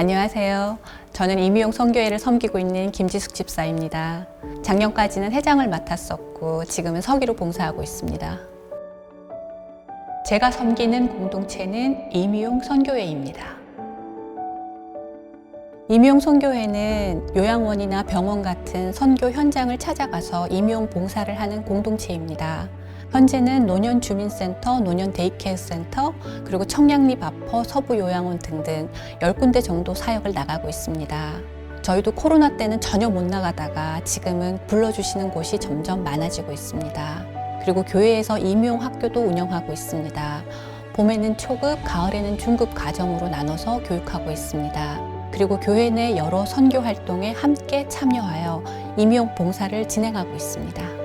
안녕하세요. 저는 이미용 선교회를 섬기고 있는 김지숙 집사입니다. 작년까지는 회장을 맡았었고 지금은 서기로 봉사하고 있습니다. 제가 섬기는 공동체는 이미용 선교회입니다. 이미용 선교회는 요양원이나 병원 같은 선교 현장을 찾아가서 이미용 봉사를 하는 공동체입니다. 현재는 노년주민센터, 노년데이케어센터, 그리고 청량리 바퍼, 서부요양원 등등 10군데 정도 사역을 나가고 있습니다. 저희도 코로나 때는 전혀 못 나가다가 지금은 불러주시는 곳이 점점 많아지고 있습니다. 그리고 교회에서 이미용 학교도 운영하고 있습니다. 봄에는 초급, 가을에는 중급 과정으로 나눠서 교육하고 있습니다. 그리고 교회 내 여러 선교 활동에 함께 참여하여 이미용 봉사를 진행하고 있습니다.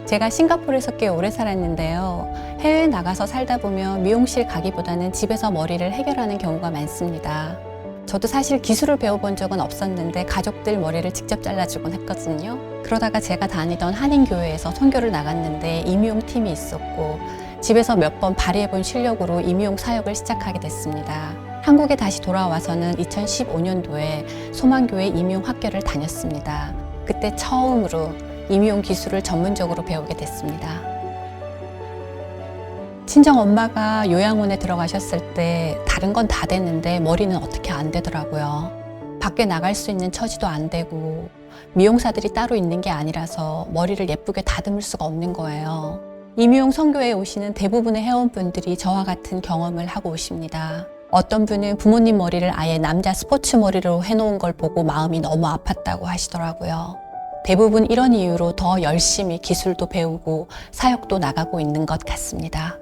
제가 싱가포르에서 꽤 오래 살았는데요. 해외에 나가서 살다 보면 미용실 가기보다는 집에서 머리를 해결하는 경우가 많습니다. 저도 사실 기술을 배워본 적은 없었는데 가족들 머리를 직접 잘라주곤 했거든요. 그러다가 제가 다니던 한인교회에서 선교를 나갔는데 이미용 팀이 있었고 집에서 몇 번 발휘해본 실력으로 이미용 사역을 시작하게 됐습니다. 한국에 다시 돌아와서는 2015년도에 소망교회 이미용 학교를 다녔습니다. 그때 처음으로 이미용 기술을 전문적으로 배우게 됐습니다. 친정 엄마가 요양원에 들어가셨을 때 다른 건 다 됐는데 머리는 어떻게 안 되더라고요. 밖에 나갈 수 있는 처지도 안 되고 미용사들이 따로 있는 게 아니라서 머리를 예쁘게 다듬을 수가 없는 거예요. 이미용 선교회에 오시는 대부분의 회원분들이 저와 같은 경험을 하고 오십니다. 어떤 분은 부모님 머리를 아예 남자 스포츠 머리로 해놓은 걸 보고 마음이 너무 아팠다고 하시더라고요. 대부분 이런 이유로 더 열심히 기술도 배우고 사역도 나가고 있는 것 같습니다.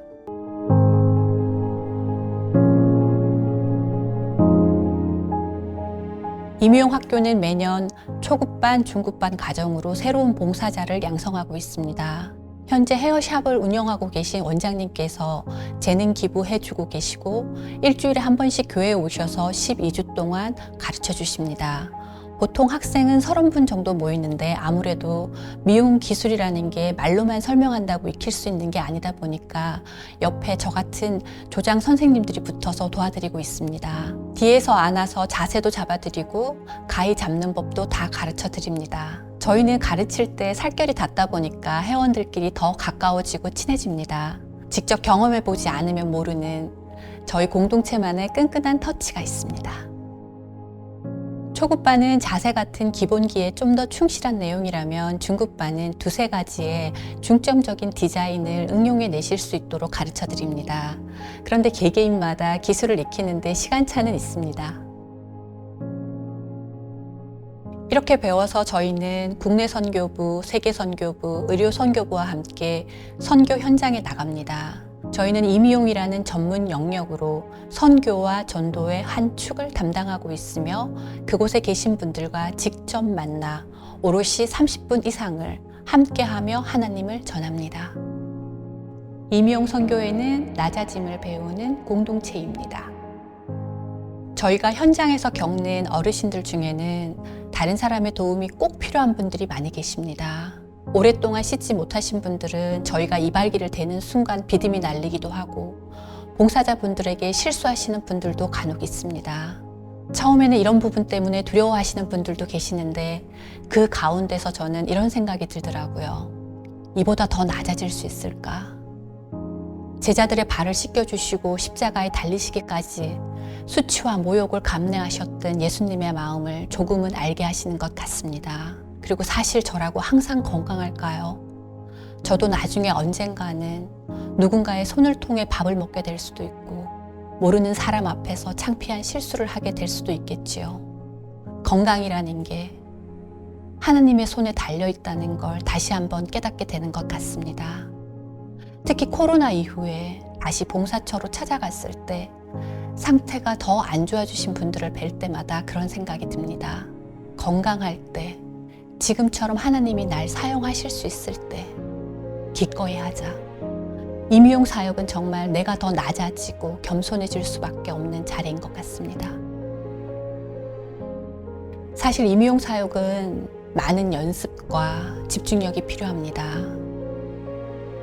이미용 학교는 매년 초급반, 중급반 과정으로 새로운 봉사자를 양성하고 있습니다. 현재 헤어샵을 운영하고 계신 원장님께서 재능 기부해주고 계시고 일주일에 한 번씩 교회에 오셔서 12주 동안 가르쳐 주십니다. 보통 학생은 30분 정도 모이는데 아무래도 미용 기술이라는 게 말로만 설명한다고 익힐 수 있는 게 아니다 보니까 옆에 저 같은 조장 선생님들이 붙어서 도와드리고 있습니다. 뒤에서 안아서 자세도 잡아드리고 가위 잡는 법도 다 가르쳐 드립니다. 저희는 가르칠 때 살결이 닿다 보니까 회원들끼리 더 가까워지고 친해집니다. 직접 경험해보지 않으면 모르는 저희 공동체만의 끈끈한 터치가 있습니다. 초급반은 자세 같은 기본기에 좀 더 충실한 내용이라면 중급반은 두세 가지의 중점적인 디자인을 응용해 내실 수 있도록 가르쳐 드립니다. 그런데 개개인마다 기술을 익히는데 시간차는 있습니다. 이렇게 배워서 저희는 국내 선교부, 세계 선교부, 의료 선교부와 함께 선교 현장에 나갑니다. 저희는 이미용이라는 전문 영역으로 선교와 전도의 한 축을 담당하고 있으며 그곳에 계신 분들과 직접 만나 오롯이 30분 이상을 함께하며 하나님을 전합니다. 이미용 선교회는 낮아짐을 배우는 공동체입니다. 저희가 현장에서 겪는 어르신들 중에는 다른 사람의 도움이 꼭 필요한 분들이 많이 계십니다. 오랫동안 씻지 못하신 분들은 저희가 이발기를 대는 순간 비듬이 날리기도 하고 봉사자분들에게 실수하시는 분들도 간혹 있습니다. 처음에는 이런 부분 때문에 두려워하시는 분들도 계시는데 그 가운데서 저는 이런 생각이 들더라고요. 이보다 더 낮아질 수 있을까? 제자들의 발을 씻겨주시고 십자가에 달리시기까지 수치와 모욕을 감내하셨던 예수님의 마음을 조금은 알게 하시는 것 같습니다. 그리고 사실 저라고 항상 건강할까요? 저도 나중에 언젠가는 누군가의 손을 통해 밥을 먹게 될 수도 있고 모르는 사람 앞에서 창피한 실수를 하게 될 수도 있겠지요. 건강이라는 게 하나님의 손에 달려있다는 걸 다시 한번 깨닫게 되는 것 같습니다. 특히 코로나 이후에 다시 봉사처로 찾아갔을 때 상태가 더 안 좋아지신 분들을 뵐 때마다 그런 생각이 듭니다. 건강할 때 지금처럼 하나님이 날 사용하실 수 있을 때 기꺼이 하자. 이미용 사역은 정말 내가 더 낮아지고 겸손해질 수밖에 없는 자리인 것 같습니다. 사실 이미용 사역은 많은 연습과 집중력이 필요합니다.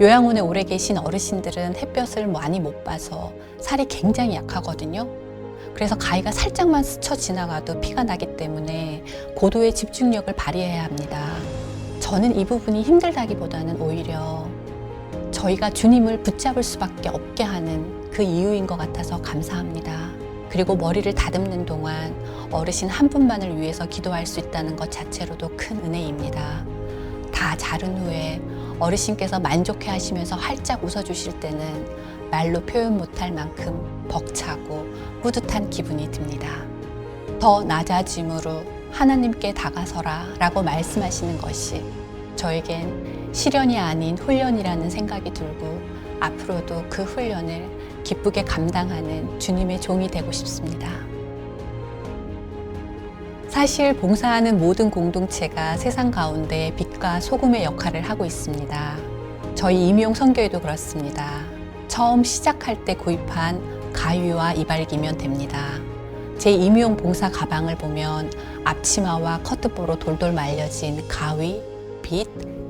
요양원에 오래 계신 어르신들은 햇볕을 많이 못 봐서 살이 굉장히 약하거든요. 그래서 가위가 살짝만 스쳐 지나가도 피가 나기 때문에 고도의 집중력을 발휘해야 합니다. 저는 이 부분이 힘들다기보다는 오히려 저희가 주님을 붙잡을 수밖에 없게 하는 그 이유인 것 같아서 감사합니다. 그리고 머리를 다듬는 동안 어르신 한 분만을 위해서 기도할 수 있다는 것 자체로도 큰 은혜입니다. 다 자른 후에 어르신께서 만족해 하시면서 활짝 웃어주실 때는 말로 표현 못할 만큼 벅차고 뿌듯한 기분이 듭니다. 더 낮아짐으로 하나님께 다가서라 라고 말씀하시는 것이 저에겐 시련이 아닌 훈련이라는 생각이 들고 앞으로도 그 훈련을 기쁘게 감당하는 주님의 종이 되고 싶습니다. 사실 봉사하는 모든 공동체가 세상 가운데 빛과 소금의 역할을 하고 있습니다. 저희 임용 선교회도 그렇습니다. 처음 시작할 때 구입한 가위와 이발기면 됩니다. 제 임용 봉사 가방을 보면 앞치마와 커트보로 돌돌 말려진 가위, 빗,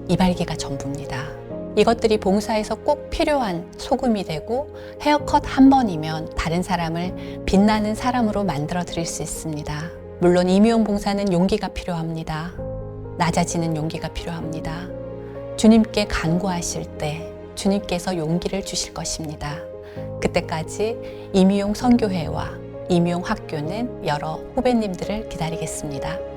이발기가 전부입니다. 이것들이 봉사에서 꼭 필요한 소금이 되고 헤어컷 한 번이면 다른 사람을 빛나는 사람으로 만들어 드릴 수 있습니다. 물론 임용 봉사는 용기가 필요합니다. 낮아지는 용기가 필요합니다. 주님께 간구하실 때 주님께서 용기를 주실 것입니다. 그때까지 임용 선교회와 임용 학교는 여러 후배님들을 기다리겠습니다.